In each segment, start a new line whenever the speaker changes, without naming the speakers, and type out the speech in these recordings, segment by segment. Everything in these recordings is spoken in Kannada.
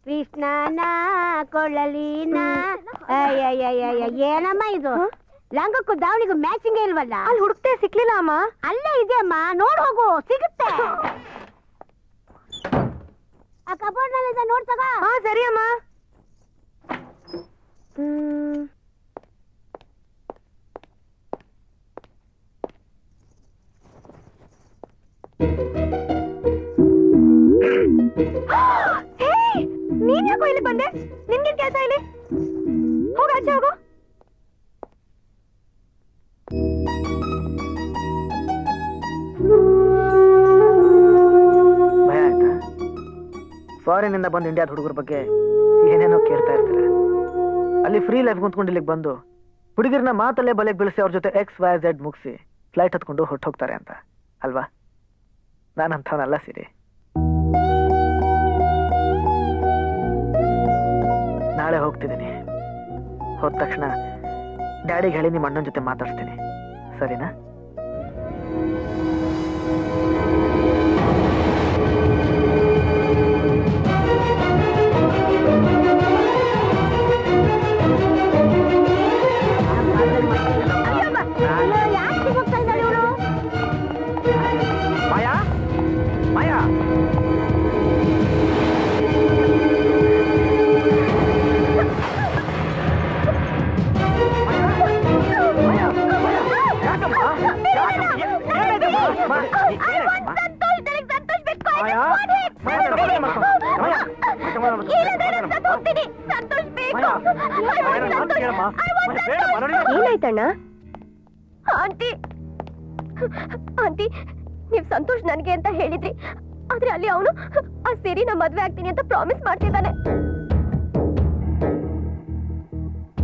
ಕೃಷ್ಣನ ಕೊಳ್ಳಲಿನ ಏನಮ್ಮ ಇದು ಲಂಗಕ್ಕೂ ದಾವಣಿಗೂ ಮ್ಯಾಚಿಂಗ್ ಇಲ್ವಲ್ಲ
ಅಲ್ಲಿ ಹುಡುಕ್ತೆ ಸಿಕ್ಲಿಲ್ಲ ಅಮ್ಮ
ಅಲ್ಲೇ ಇದೆಯಮ್ಮ ನೋಡ್ ಹೋಗು ಸಿಗುತ್ತೆ ಆ ಕಬೋರ್ಡ್ ನಲ್ಲಿ ನೋಡ್ ತಗೋ
ಹಾ ಸರಿ ಅಮ್ಮ ನೀನ್ ಯಾಕೋ ಇಲ್ಲಿ ಬಂದೆ ನಿನ್ಗೇನ್ ಕೆಲಸ ಇಲ್ಲಿ ಹೋಗ ಆಚೆ ಹೋಗು
ಭಯ ಆಯ್ತಾ ಫಾರಿನ್ ಇಂದ ಬಂದು ಇಂಡಿಯಾದ ಹುಡುಗರ ಬಗ್ಗೆ ಏನೇನೋ ಕೇಳ್ತಾ ಇರ್ತಾರೆ ಅಲ್ಲಿ ಫ್ರೀ ಲೈಫ್ ಕುಂತ್ಕೊಂಡು ಇಲ್ಲಿಗೆ ಬಂದು ಹುಡುಗಿರನ್ನ ಮಾತಲ್ಲೇ ಬಲೆಗೆ ಬೀಳಿಸಿ ಅವ್ರ ಜೊತೆ XYZ ಮುಗಿಸಿ ಫ್ಲೈಟ್ ಹತ್ಕೊಂಡು ಹೊರಟೋಗ್ತಾರೆ ಅಂತ ಅಲ್ವಾ ನಾನಂಥವನಲ್ಲ ಸಿರಿ ನಾಳೆ ಹೋಗ್ತಿದ್ದೀನಿ ಹೋದ ತಕ್ಷಣ ಡ್ಯಾಡಿಗೆ ಹೇಳಿ ನಿಮ್ಮ ಅಣ್ಣನ ಜೊತೆ ಮಾತಾಡ್ತೀನಿ ಸರಿನಾ ಮಾಯಾ ಮಾಯಾ
ಏನಾಯ್ತಣ್ಣ ಆಂಟಿ ಆಂಟಿ ನೀವ್ ಸಂತೋಷ್ ನನ್ಗೆ ಅಂತ ಹೇಳಿದ್ರಿ ಆದ್ರೆ ಅಲ್ಲಿ ಅವನು ಆ ಸೇರಿ ನಾ ಮದ್ವೆ ಆಗ್ತೀನಿ ಅಂತ ಪ್ರಾಮಿಸ್ ಮಾಡ್ತಿದ್ದಾನೆ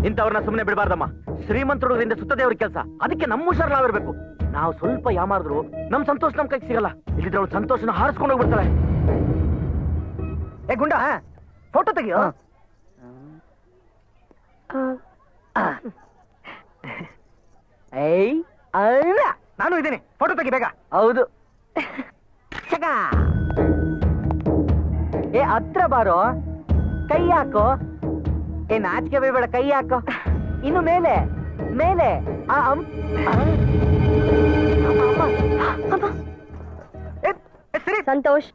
ಇಂಥವ್ರನ್ನ ಸುಮ್ಮನೆ ಬಿಡಬಾರ್ದಮ್ಮ ಶ್ರೀಮಂತರುಗಳಿಂದ ಸುತ್ತದೇ ಅವ್ರ ಕೆಲಸ ಅದಕ್ಕೆ ನಮ್ಮ ಹುಷಾರ್ ನಾವಿರ್ಬೇಕು ನಾವು ಸ್ವಲ್ಪ ಯಾಮಾರಿದ್ರು ನಮ್ ಸಂತೋಷ ನಮ್ ಕೈಗೆ ಸಿಗಲ್ಲ ಇಲ್ಲಿದ್ರೆ ಅವ್ಳು ಸಂತೋಷನ ಹಾರಿಸ್ಕೊಂಡು ಹೋಗ್ಬಿಡ್ತಾಳೆ ಏ ಗುಂಡ ಫೋಟೋ ತೆಗಿಯೋ ಏಯ್ ನಾನು ಇದ್ದೀನಿ ಫೋಟೋ ತೆಗಿ ಬೇಗ ಹೌದು ಏ ಹತ್ರ ಬಾರೋ ಕೈ ಹಾಕೋ ಏ ನಾಚಿಕೆ ಬೇಡ ಕೈ ಹಾಕೋ ಇನ್ನು ಮೇಲೆ ಮೇಲೆ
ಸಂತೋಷ್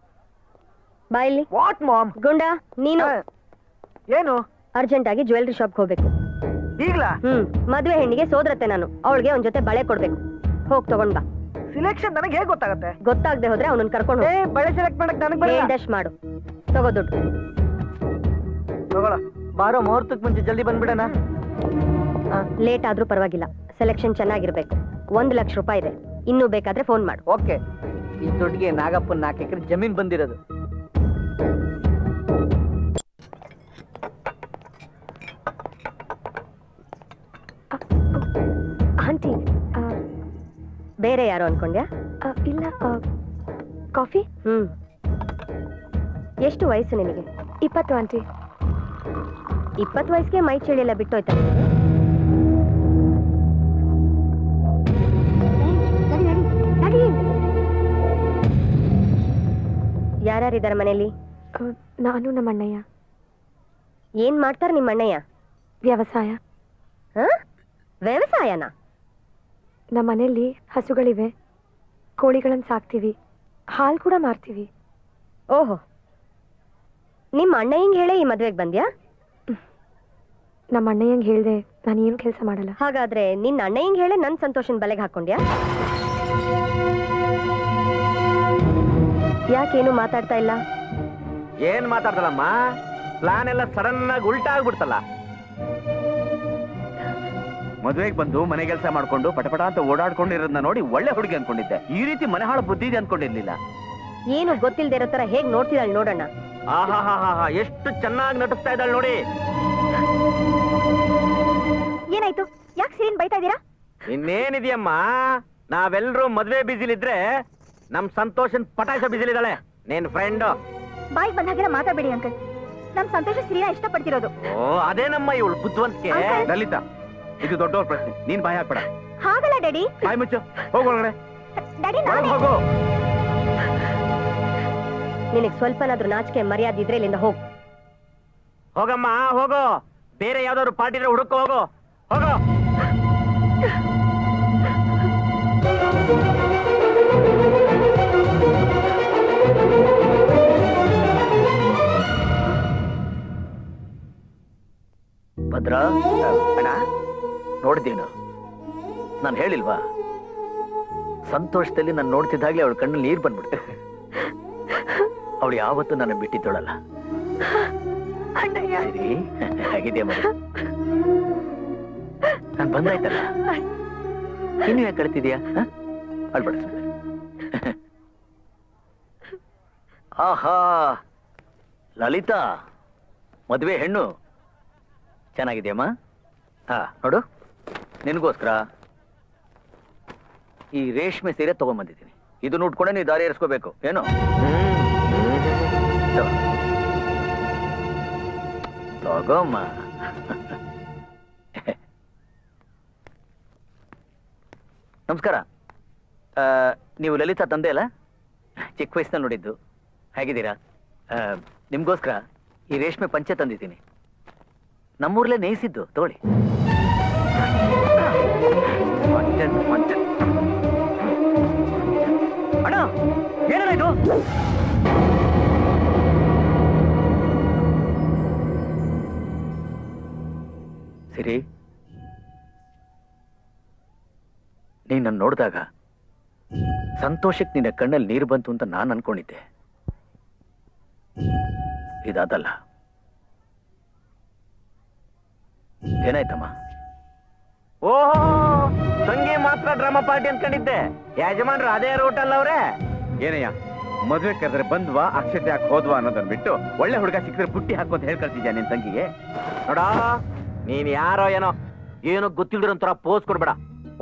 ಬಾಯಲ್ಲಿ
ವಾಟ್ ಮಾಮ್
ಗುಂಡ ನೀನು
ಏನು
ಅರ್ಜೆಂಟ್ ಆಗಿ ಜ್ಯುವೆಲ್ರಿ ಶಾಪ್ ಹೋಗ್ಬೇಕು
ಈಗ್ಲಾ
ಮದ್ವೆ ಹೆಣ್ಣಿಗೆ ಸೋದರತ್ತೆ ನಾನು ಅವಳಿಗೆ ಒಂದ್ ಜೊತೆ ಬಳೆ ಕೊಡ್ಬೇಕು ಹೋಗ್ ತಗೊಂಡ್ ಬಾ
ಸಿಲೆಕ್ಷನ್ ನನಗೆ ಹೇಗೆ ಗೊತ್ತಾಗುತ್ತೆ
ಗೊತ್ತಾಗದೆ ಹೋದ್ರೆ ಅವನನ್ನ ಕರ್ಕೊಂಡು
ಬಳೆ ಸೆಲೆಕ್ಟ್ ಮಾಡಕ್ ನನಗೆ
ಡಶ್ ಮಾಡು ತಗೋ ದುಡ್ಡು
ತಗೊಳ ಬಾರೋ ಮುಹೂರ್ತಕ್ಕೆ ಮುಂಚೆ ಜಲ್ದಿ ಬಂದ್ಬಿಡೋಣ
ಲೇಟ್ ಆದ್ರೂ ಪರವಾಗಿಲ್ಲ ಸೆಲೆಕ್ಷನ್ ಚೆನ್ನಾಗಿರ್ಬೇಕು 1 ಲಕ್ಷ ರೂಪಾಯಿ ಇದೆ ಇನ್ನೂ ಬೇಕಾದ್ರೆ ಫೋನ್ ಮಾಡು
ಓಕೆ ಈ ದುಡ್ಡಿಗೆ ನಾಗಪ್ಪನ 4 ಎಕರೆ ಜಮೀನ್ ಬಂದಿರೋದು
ಆಂಟಿ ಬೇರೆ ಯಾರು ಅನ್ಕೊಂಡ್ಯಾ ಇಲ್ಲ ಕಾಫಿ ಎಷ್ಟು ವಯಸ್ಸು ನಿನಗೆ
20 ಆಂಟಿ
20 ವಯಸ್ಸಿಗೆ ಮೈ ಚಳಿ ಎಲ್ಲ ಬಿಟ್ಟೋಯ್ತಾ ಯಾರ್ಯಾರಿದ್ದಾರೆ ಮನೇಲಿ
ನಾನು ನಮ್ಮ ಅಣ್ಣಯ್ಯ
ಏನ್ ಮಾಡ್ತಾರ ನಿಮ್ಮ ಅಣ್ಣಯ್ಯ
ವ್ಯವಸಾಯ
ವ್ಯವಸಾಯನ
ನಮ್ಮ ಮನೆಯಲ್ಲಿ ಹಸುಗಳಿವೆ ಕೋಳಿಗಳನ್ನು ಸಾಕ್ತೀವಿ ಹಾಲು ಕೂಡ ಮಾರ್ತೀವಿ
ಓಹೋ ನಿಮ್ಮ ಅಣ್ಣಯ್ಯಂಗೆ ಹೇಳೇ ಈ ಮದ್ವೆಗೆ ಬಂದ್ಯಾ
ನಮ್ಮ ಅಣ್ಣಯ್ಯಂಗೆ ಹೇಳ್ದೆ ನಾನು ಏನು ಕೆಲಸ ಮಾಡಲ್ಲ
ಹಾಗಾದ್ರೆ ನಿನ್ನ ಅಣ್ಣಯ್ಯಂಗೆ ಹೇಳಿ ನನ್ನ ಸಂತೋಷನ್ ಬಲೆಗೆ ಹಾಕೊಂಡ್ಯಾ ಯಾಕೇನು ಮಾತಾಡ್ತಾ ಇಲ್ಲ
ಏನ್ ಮಾತಾಡ್ತಲ್ಲಮ್ಮ ಪ್ಲಾನ್ ಎಲ್ಲ ಸಡನ್ ಆಗಿ ಉಲ್ಟಾ ಆಗ್ಬಿಡ್ತಲ್ಲ ಮದುವೆಗೆ ಬಂದು ಮನೆ ಕೆಲಸ ಮಾಡ್ಕೊಂಡು ಪಟಪಟ ಅಂತ ಓಡಾಡ್ಕೊಂಡಿರೋದನ್ನ ನೋಡಿ ಒಳ್ಳೆ ಹುಡುಗಿ ಅನ್ಕೊಂಡಿದ್ದೆ ಈ ರೀತಿ ಮನೆ ಹಾಳು ಬುದ್ಧಿ ಇದೆ ಅನ್ಕೊಂಡಿರ್ಲಿಲ್ಲ
ಏನು ಗೊತ್ತಿಲ್ಲದೆ ಇರೋ ತರ ಹೇಗ್ ನೋಡ್ತಿದ್ದಾಳೆ ನೋಡೋಣ
ಆಹಾ ಎಷ್ಟು ಚೆನ್ನಾಗಿ ನಟಿಸ್ತಾ ಇದ್ದಾಳೆ ನೋಡಿ
ಏನಾಯ್ತು ಯಾಕೆ ಸೀನ್ ಬೈತಾ ಇದೀರಾ
ಇನ್ನೇನಿದೆಯಮ್ಮ ನಾವೆಲ್ಲರೂ ಮದ್ವೆ ಬಿಸಿಲಿದ್ರೆ ನಮ್ ಸಂತೋಷನ್ ಪಟಾಯಿಸೋ ಬಿಸಿಲಿದ್ದಾಳೆ ನಿನ್ ಫ್ರೆಂಡ್
ಬಾಯ್ ಬಂದಾಗೆಲ್ಲ ಮಾತಾಡಬೇಡಿ ಅಂಕಲ್ ನಮ್ ಸಂತೋಷ ಸಿರಿನ ಇಷ್ಟಪಡ್ತಿರೋದು
ಓ ಅದೇನಮ್ಮ ಇವಳು ಬುದ್ಧಿವಂತಿಕೆ ಲಲಿತಾ ಇದು ದೊಡ್ಡವ್ರ ಪ್ರಶ್ನೆ ನೀನ್ ಬಾಯ್ ಹಾಕ್ಬೇಡ
ಹಾಗಲ್ಲ ಡ್ಯಾಡಿ
ಬಾಯ್ ಮುಚ್ಚು ಹೋಗೋಣ
ಡ್ಯಾಡಿ
ಹೋಗು
ನಿನಗೆ ಸ್ವಲ್ಪನಾದ್ರೂ ನಾಚಿಕೆ ಮರ್ಯಾದೆ ಇದ್ರೆ ಇಲ್ಲಿಂದ ಹೋಗು
ಹೋಗಮ್ಮ ಹೋಗೋ, ಬೇರೆ ಯಾವ್ದಾದ್ರು ಪಾರ್ಟಿ ಇದ್ರೆ ಹುಡುಕೋ, ಹೋಗೋ ಹೋಗೋ.
ಭದ್ರ ಅಣ್ಣ, ನೋಡಿದೇನು ನಾನು ಹೇಳಿಲ್ವಾ? ಸಂತೋಷದಲ್ಲಿ ನಾನು ನೋಡ್ತಿದ್ದಾಗ್ಲೇ ಅವಳ ಕಣ್ಣಲ್ಲಿ ನೀರು ಬಂದ್ಬಿಡ್ತು. ಅವಳು ಯಾವತ್ತೂ ನನ್ನ ಬಿಟ್ಟಿದ್ದೋಳಲ್ಲ. ಸರಿ, ಹಾಗಿದೆಯಾ ಮಗ? ನಾನು ಬಂದಾಯ್ತಲ್ಲ, ಇನ್ನು ಯಾಕೆ ಕಳ್ತಿದ್ಯಾ? ಅಳ್ಬೇಡ. ಆಹಾ, ಲಲಿತಾ ಮದುವೆ ಹೆಣ್ಣು ಚೆನ್ನಾಗಿದೆಯಮ್ಮ. ಹಾ ನೋಡು, ನಿನಗೋಸ್ಕರ ಈ ರೇಷ್ಮೆ ಸೀರೆ ತಗೊಂಡ್ಬಂದಿದ್ದೀನಿ. ಇದನ್ನ ಉಟ್ಕೊಂಡೆ ನೀವು ದಾರಿ ಏರಿಸ್ಕೋಬೇಕು ಏನು? ತಗೋಮ್ಮ. ನಮಸ್ಕಾರ. ನೀವು ಲಲಿತಾ ತಂದೆ ಅಲ್ಲ? ಚಿಕ್ಕ ವಯಸ್ಸಿನಲ್ಲಿ ನೋಡಿದ್ದು. ಹೇಗಿದ್ದೀರಾ? ನಿಮ್ಗೋಸ್ಕರ ಈ ರೇಷ್ಮೆ ಪಂಚೆ ತಂದಿದ್ದೀನಿ. ನಮ್ಮೂರ್ಲೇ ನೇಯಿಸಿದ್ದು, ತಗೊಳ್ಳಿ. ಅಣ್ಣ, ಏನಾಯ್ತು? ಸಿರಿ, ನೀನ್ ನನ್ನ ನೋಡಿದಾಗ ಸಂತೋಷಕ್ಕೆ ನಿನ್ನ ಕಣ್ಣಲ್ಲಿ ನೀರು ಬಂತು ಅಂತ ನಾನು ಅನ್ಕೊಂಡಿದ್ದೆ. ಇದಾದಲ್ಲ. ಏನಾಯ್ತಮ್ಮ?
ಓಹೋ, ತಂಗಿ ಮಾತ್ರ ಡ್ರಾಮಾ ಪಾರ್ಟಿ ಅನ್ಕೊಂಡಿದ್ದೆ. ಯಜಮಾನ್ರು ಅದೇ ರೂಟ್ ಅಲ್ಲ ಅವ್ರೆ.
ಏನಯ್ಯ, ಮದುವೆ ಕರೆದ್ರೆ ಬಂದ್ವಾ ಅಕ್ಷತೆ ಹಾಕಿ ಹೋದ್ವಾ ಅನ್ನೋದನ್ನ ಬಿಟ್ಟು ಒಳ್ಳೆ ಹುಡುಗ ಸಿಕ್ಕಿದ್ರೆ ಪುಟ್ಟಿ ಹಾಕು ಅಂತ ಹೇಳ್ಕೊಳ್ತಿದ್ಯಾ ನಿನ್ ತಂಗಿಗೆ?
ನೋಡ, ನೀನ್ ಯಾರೋ ಏನೋ ಏನೋ ಗೊತ್ತಿಲ್ದಿರೋಂತರ ಪೋಸ್ ಕೊಡ್ಬೇಡ.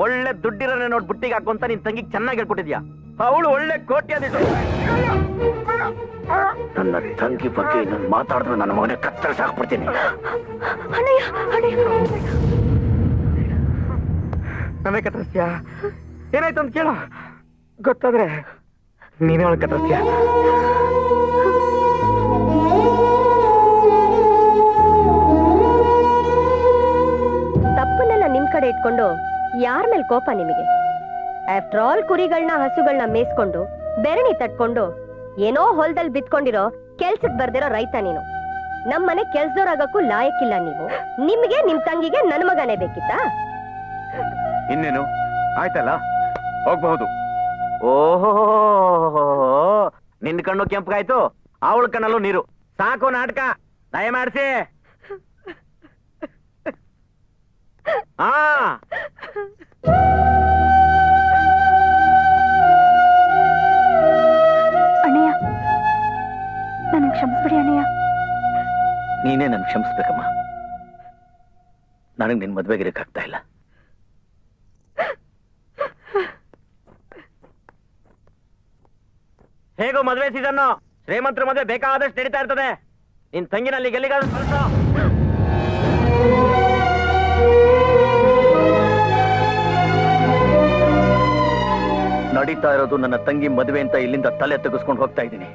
ಒಳ್ಳೆ ದುಡ್ಡಿರೋನೆ ನೋಡ್ ಬುಟ್ಟಿಗೆ ಹಾಕೊಂತ ನಿನ್ ತಂಗಿಗೆ ಚೆನ್ನಾಗಿ ಹೇಳ್ಕೊಟ್ಟಿದ್ಯಾ. ಅವಳು ಒಳ್ಳೆ ಕೋಟ್ಯಾಧೀಶ.
ನನ್ನ ತಂಗಿ ಬಗ್ಗೆ ನಾನು ಮಾತಾಡಿದ್ರೆ ನನ್ನ ಮಗನೇ ಕತ್ತರಿಸಿ ಹಾಕ್ಬಿಡ್ತೀನಿ.
ನಮಗೆ ಕತ್ತರಿಸ್ತೀಯಾ? ಏನಾಯ್ತು ಅಂತ ಕೇಳೋ, ಗೊತ್ತಾದ್ರೆ ನೀನೇ ಅವಳು ಕತ್ತರಿಸ್ತೀಯ.
ತಪ್ಪನ್ನೆಲ್ಲ ನಿಮ್ ಕಡೆ ಇಟ್ಕೊಂಡು ಯಾರ ಮೇಲೆ ಕೋಪ ನಿಮಗೆ? ಆಫ್ಟರ್ ಆಲ್ ಕುರಿಗಳನ್ನ ಹಸುಗಳನ್ನ ಮೇಯಿಸ್ಕೊಂಡು ಬೆರಣಿ ತಟ್ಕೊಂಡು ಏನೋ ಹೊಲದಲ್ಲಿ ಬಿತ್ಕೊಂಡಿರೋ ಕೆಲ್ಸಕ್ ಬರ್ದಿರೋ ರೈತ ನೀನು. ನಮ್ಮನೆ ಕೆಲ್ಸದವ್ರಾಗಕ್ಕೂ ಲಾಯಕ್ಕಿಲ್ಲ ನೀವು. ನಿಮ್ಗೆ ನಿಮ್ ತಂಗಿಗೆ ನನ್ ಮಗನೇ ಬೇಕಿತ್ತಾ?
ಇನ್ನೇನು ಆಯ್ತಲ್ಲ, ಹೋಗ್ಬಹುದು.
ಓಹೋ, ನಿನ್ ಕಣ್ಣು ಕೆಂಪಗಾಯ್ತು, ಅವಳ ಕಣ್ಣಲ್ಲೂ ನೀರು. ಸಾಕು ನಾಟಕ, ದಯಮಾಡಿಸಿ. ಹಾ,
ಅಣ್ಣಯ್ಯ, ನನಗೆ ಕ್ಷಮಿಸ್ಬಿಡಿ ಅಣ್ಣಯ್ಯ.
ನೀನೇ ನನ್ ಕ್ಷಮಿಸ್ಬೇಕಮ್ಮ. ನನಗೆ ನಿನ್ ಮದ್ವೆಗಿರಕ್ಕಾಗ್ತಾ ಇಲ್ಲ.
ಹೇಗೋ ಮದ್ವೆ ಸೀಸನ್ನು, ಶ್ರೀಮಂತರ ಮದ್ವೆ ಬೇಕಾದಷ್ಟು ನಡೀತಾ ಇರ್ತದೆ. ನಿನ್ ತಂಗಿನಲ್ಲಿ ಗೆಲ್ಲಿಗಾದ್ರೂ ಕಳ್ಸೋ.
ನಡೀತಾ ಇರೋದು ನನ್ನ ತಂಗಿ ಮದುವೆ ಅಂತ ಇಲ್ಲಿಂದ ತಲೆ ತೆಗೆಸ್ಕೊಂಡು ಹೋಗ್ತಾ ಇದ್ದೀನಿ.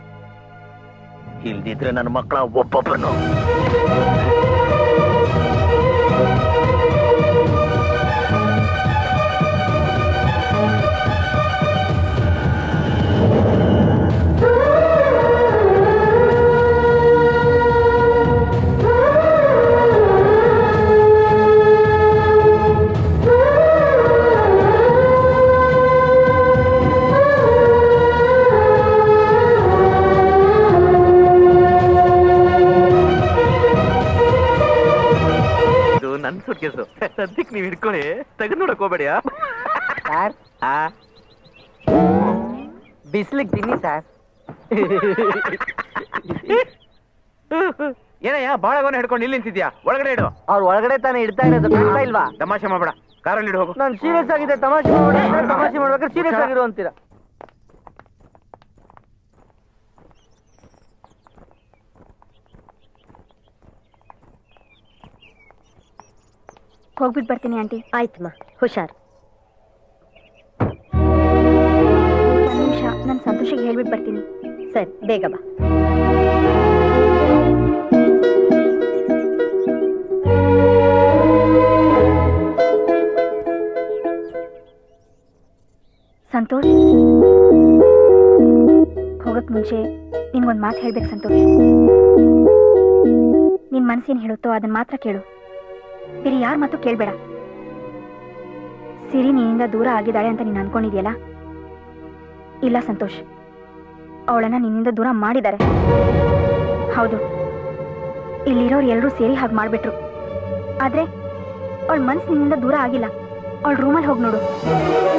ಇಲ್ದಿದ್ರೆ ನನ್ನ ಮಕ್ಕಳ ಒಬ್ಬೊಬ್ಬನು
ನನ್ ಸುಟ್ಕೇಸು. ಸದ್ಯಕ್ಕೆ ನೀವ್ ಹಿಡ್ಕೊಳ್ಳಿ, ತೆಗೆದು ನೋಡಕ್ ಹೋಗ್ಬೇಡಿಯ.
ಬಿಸ್ಲಿಗೆ ತಿನ್ನಿ ಸರ್.
ಏನಯ್ಯ, ಬಾಳಗೋನ ಹಿಡ್ಕೊಂಡು ಇಲ್ಲಿ ನಿಂತಿದ್ಯಾ? ಒಳಗಡೆ ಇಡು.
ಅವ್ರ ಒಳಗಡೆ ತಾನೇ ಇಡ್ತಾ ಇರೋದು, ಕಾಣ್ತಾ ಇಲ್ವಾ?
ತಮಾಷೆ ಮಾಡ್ಬೇಡ, ಕಾರಲ್ಲಿ ಇಡು ಹೋಗು.
ನಾನು ಸೀರಿಯಸ್ ಆಗಿದೆ. ತಮಾಷೆ ಮಾಡ್ಬೇಡ, ತಮಾಷೆ ಮಾಡ್ಬೇಕಾದ್ರೆ ಸೀರಿಯಸ್ ಆಗಿರು ಅಂತೀರಾ.
ಹೋಗ್ಬಿಟ್ಟು ಬರ್ತೀನಿ ಆಂಟಿ.
ಆಯ್ತಮ್ಮ, ಹುಷಾರ್.
ಒಂದು ನಿಮಿಷ, ನಾನು ಸಂತೋಷಿಗೆ ಹೇಳ್ಬಿಟ್ಟು ಬರ್ತೀನಿ.
ಸರಿ, ಬೇಗ ಬಾ.
ಹೋಗಕ್ ಮುಂಚೆ ನಿನ್ಗೊಂದ್ ಮಾತು ಹೇಳ್ಬೇಕು ಸಂತೋಷ್. ನಿನ್ ಮನಸ್ಸೇನ್ ಹೇಳುತ್ತೋ ಅದನ್ನ ಮಾತ್ರ ಕೇಳು, ಬೇರೆ ಯಾರ ಮಾತು ಕೇಳ್ಬೇಡ. ಸಿರಿ ನಿನ್ನಿಂದ ದೂರ ಆಗಿದ್ದಾಳೆ ಅಂತ ನೀನು ಅನ್ಕೊಂಡಿದ್ಯಲ್ಲ, ಇಲ್ಲ ಸಂತೋಷ್, ಅವಳನ್ನ ನಿನ್ನಿಂದ ದೂರ ಮಾಡಿದ್ದಾರೆ. ಹೌದು, ಇಲ್ಲಿರೋರು ಎಲ್ಲರೂ ಸೇರಿ ಹಾಗೆ ಮಾಡ್ಬಿಟ್ರು. ಆದ್ರೆ ಅವಳ ಮನ್ಸು ನಿನ್ನಿಂದ ದೂರ ಆಗಿಲ್ಲ. ಅವಳ ರೂಮಲ್ಲಿ ಹೋಗಿ ನೋಡು.